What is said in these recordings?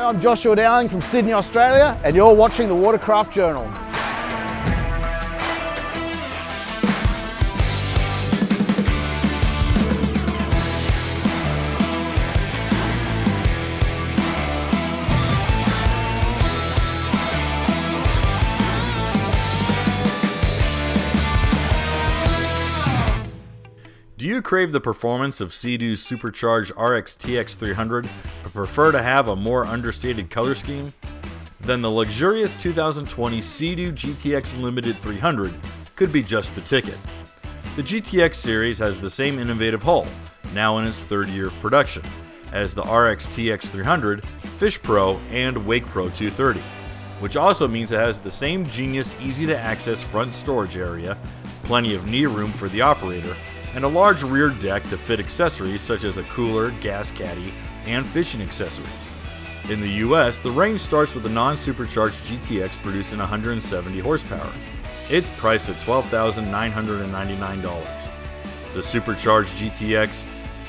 Hi, I'm Joshua Dowling from Sydney, Australia, and you're watching the Watercraft Journal. Do you crave the performance of Seadoo's supercharged RX TX 300 but prefer to have a more understated color scheme? Then the luxurious 2020 Seadoo GTX Limited 300 could be just the ticket. The GTX series has the same innovative hull, now in its third year of production, as the RX TX 300, Fish Pro, and Wake Pro 230, which also means it has the same genius, easy-to-access front storage area, plenty of knee room for the operator, and a large rear deck to fit accessories such as a cooler, gas caddy, and fishing accessories. In the US, the range starts with a non-supercharged GTX producing 170 horsepower. It's priced at $12,999. The supercharged GTX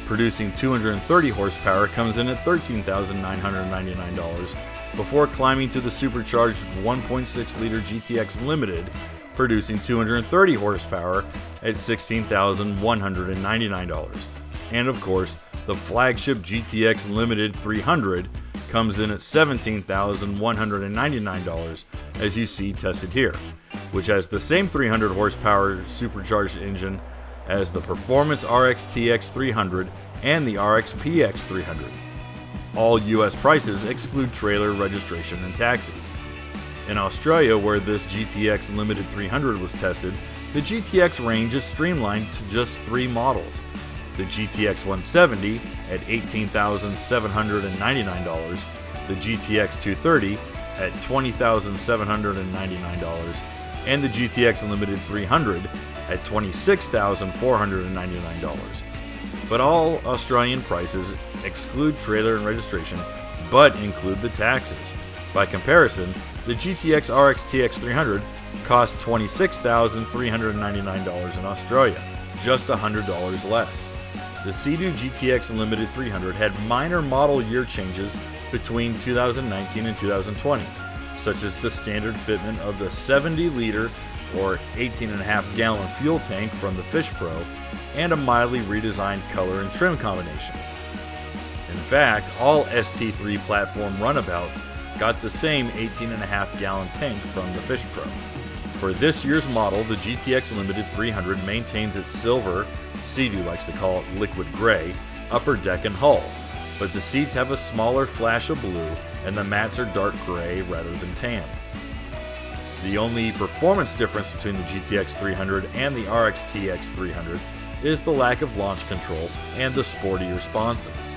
producing 230 horsepower comes in at $13,999 before climbing to the supercharged 1.6-liter GTX Limited producing 230 horsepower at $16,199. And of course, the flagship GTX Limited 300 comes in at $17,199, as you see tested here, which has the same 300 horsepower supercharged engine as the Performance RX TX 300 and the RX PX 300. All US prices exclude trailer registration and taxes. In Australia, where this GTX Limited 300 was tested, the GTX range is streamlined to just 3 models. The GTX 170 at $18,799, the GTX 230 at $20,799, and the GTX Limited 300 at $26,499. But all Australian prices exclude trailer and registration, but include the taxes. By comparison, the GTX RX TX 300 cost $26,399 in Australia, just $100 less. The Seadoo GTX Limited 300 had minor model year changes between 2019 and 2020, such as the standard fitment of the 70-liter or 18.5-gallon fuel tank from the Fish Pro and a mildly redesigned color and trim combination. In fact, all ST3 platform runabouts got the same 18.5-gallon tank from the Fish Pro. For this year's model, the GTX Limited 300 maintains its silver, Seadoo likes to call it liquid gray, upper deck and hull, but the seats have a smaller flash of blue and the mats are dark gray rather than tan. The only performance difference between the GTX 300 and the RX TX 300 is the lack of launch control and the sporty responses.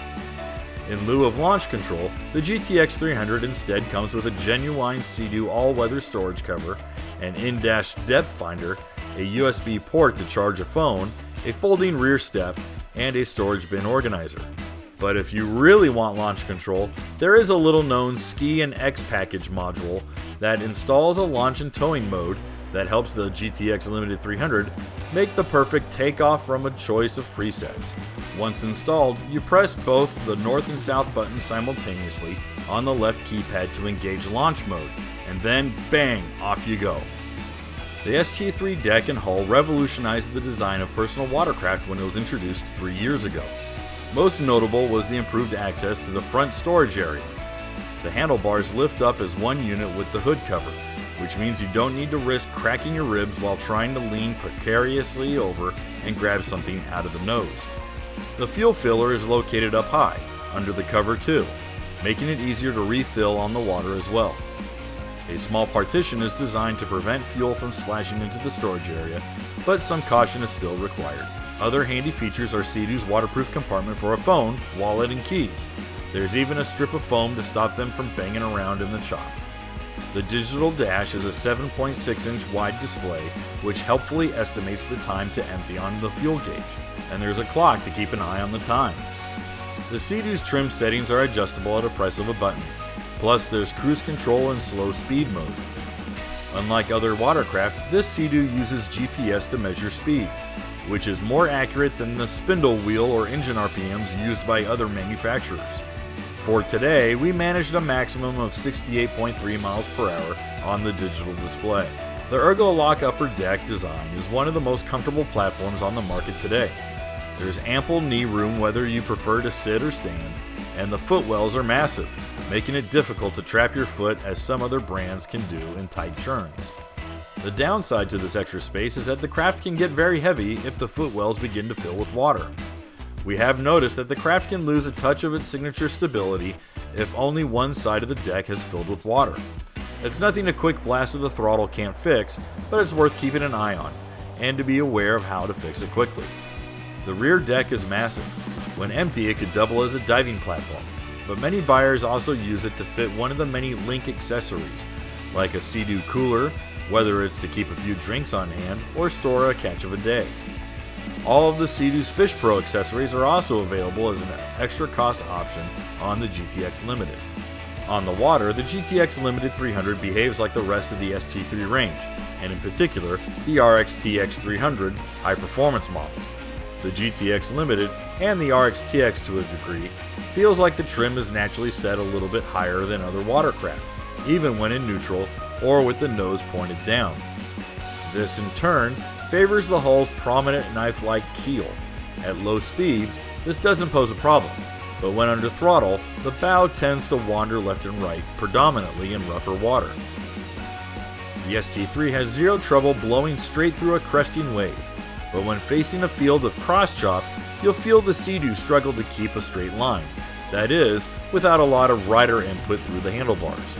In lieu of launch control, the GTX 300 instead comes with a genuine Seadoo all-weather storage cover, an in-dash depth finder, a USB port to charge a phone, a folding rear step, and a storage bin organizer. But if you really want launch control, there is a little-known Ski and X package module that installs a launch and towing mode that helps the GTX Limited 300 make the perfect takeoff from a choice of presets. Once installed, you press both the north and south buttons simultaneously on the left keypad to engage launch mode, and then bang, off you go. The ST3 deck and hull revolutionized the design of personal watercraft when it was introduced 3 years ago. Most notable was the improved access to the front storage area. The handlebars lift up as one unit with the hood cover, which means you don't need to risk cracking your ribs while trying to lean precariously over and grab something out of the nose. The fuel filler is located up high, under the cover too, making it easier to refill on the water as well. A small partition is designed to prevent fuel from splashing into the storage area, but some caution is still required. Other handy features are Seadoo's waterproof compartment for a phone, wallet, and keys. There's even a strip of foam to stop them from banging around in the chop. The digital dash is a 7.6-inch wide display, which helpfully estimates the time to empty on the fuel gauge, and there's a clock to keep an eye on the time. The Seadoo's trim settings are adjustable at a press of a button, plus there's cruise control and slow speed mode. Unlike other watercraft, this Seadoo uses GPS to measure speed, which is more accurate than the spindle wheel or engine RPMs used by other manufacturers. For today, we managed a maximum of 68.3 miles per hour on the digital display. The Ergo-Lock upper deck design is one of the most comfortable platforms on the market today. There's ample knee room whether you prefer to sit or stand, and the footwells are massive, making it difficult to trap your foot as some other brands can do in tight turns. The downside to this extra space is that the craft can get very heavy if the footwells begin to fill with water. We have noticed that the craft can lose a touch of its signature stability if only one side of the deck has filled with water. It's nothing a quick blast of the throttle can't fix, but it's worth keeping an eye on, and to be aware of how to fix it quickly. The rear deck is massive. When empty, it could double as a diving platform, but many buyers also use it to fit one of the many Link accessories, like a Sea-Doo cooler, whether it's to keep a few drinks on hand or store a catch of a day. All of the Sea-Doo's Fish Pro accessories are also available as an extra cost option on the GTX Limited. On the water, the GTX Limited 300 behaves like the rest of the ST3 range, and in particular, the RX-TX 300 high-performance model. The GTX Limited, and the RX-TX to a degree, feels like the trim is naturally set a little bit higher than other watercraft, even when in neutral or with the nose pointed down. This in turn favors the hull's prominent knife-like keel. At low speeds, this doesn't pose a problem, but when under throttle, the bow tends to wander left and right, predominantly in rougher water. The ST3 has zero trouble blowing straight through a cresting wave, but when facing a field of cross-chop, you'll feel the Sea-Doo struggle to keep a straight line, that is, without a lot of rider input through the handlebars.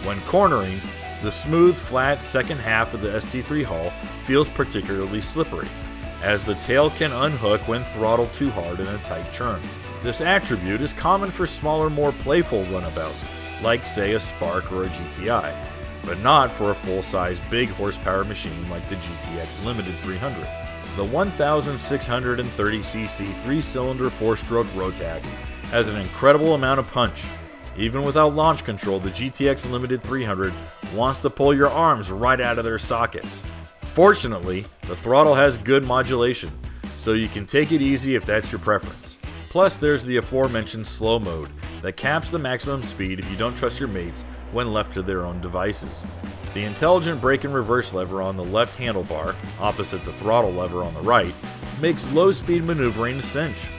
When cornering, the smooth, flat second half of the ST3 hull feels particularly slippery, as the tail can unhook when throttled too hard in a tight turn. This attribute is common for smaller, more playful runabouts, like say a Spark or a GTI, but not for a full-size big horsepower machine like the GTX Limited 300. The 1630cc 3-cylinder 4-stroke Rotax has an incredible amount of punch. Even without launch control, the GTX Limited 300 wants to pull your arms right out of their sockets. Fortunately, the throttle has good modulation, so you can take it easy if that's your preference. Plus, there's the aforementioned slow mode that caps the maximum speed if you don't trust your mates when left to their own devices. The intelligent brake and reverse lever on the left handlebar, opposite the throttle lever on the right, makes low-speed maneuvering a cinch.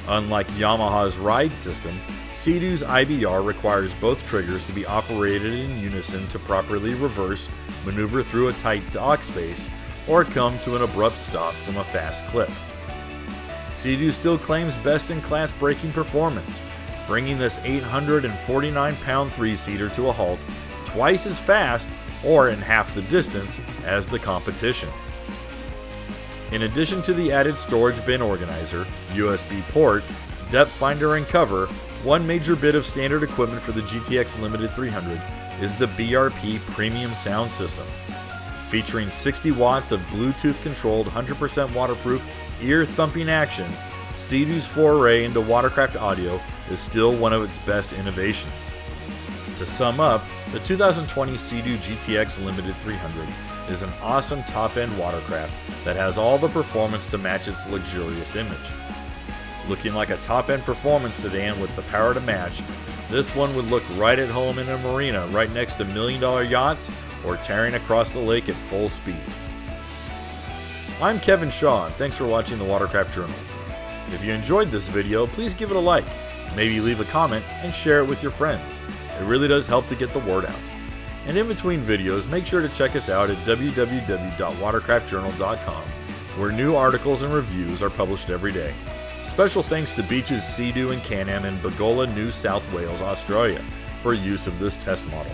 Unlike Yamaha's ride system, Sea-Doo's IBR requires both triggers to be operated in unison to properly reverse, maneuver through a tight dock space, or come to an abrupt stop from a fast clip. Sea-Doo still claims best-in-class braking performance, bringing this 849-pound three-seater to a halt twice as fast or in half the distance as the competition. In addition to the added storage bin organizer, USB port, depth finder and cover, one major bit of standard equipment for the GTX Limited 300 is the BRP Premium Sound System. Featuring 60 watts of Bluetooth-controlled 100% waterproof ear thumping action, Sea-Doo's foray into watercraft audio is still one of its best innovations. To sum up, the 2020 Sea-Doo GTX Limited 300 is an awesome top-end watercraft that has all the performance to match its luxurious image. Looking like a top-end performance sedan with the power to match, this one would look right at home in a marina right next to million-dollar yachts or tearing across the lake at full speed. I'm Kevin Shaw, and thanks for watching the Watercraft Journal. If you enjoyed this video, please give it a like, maybe leave a comment, and share it with your friends. It really does help to get the word out. And in between videos, make sure to check us out at www.watercraftjournal.com, where new articles and reviews are published every day. Special thanks to Beach's Sea-Doo and Can-Am in Bagola, New South Wales, Australia, for use of this test model.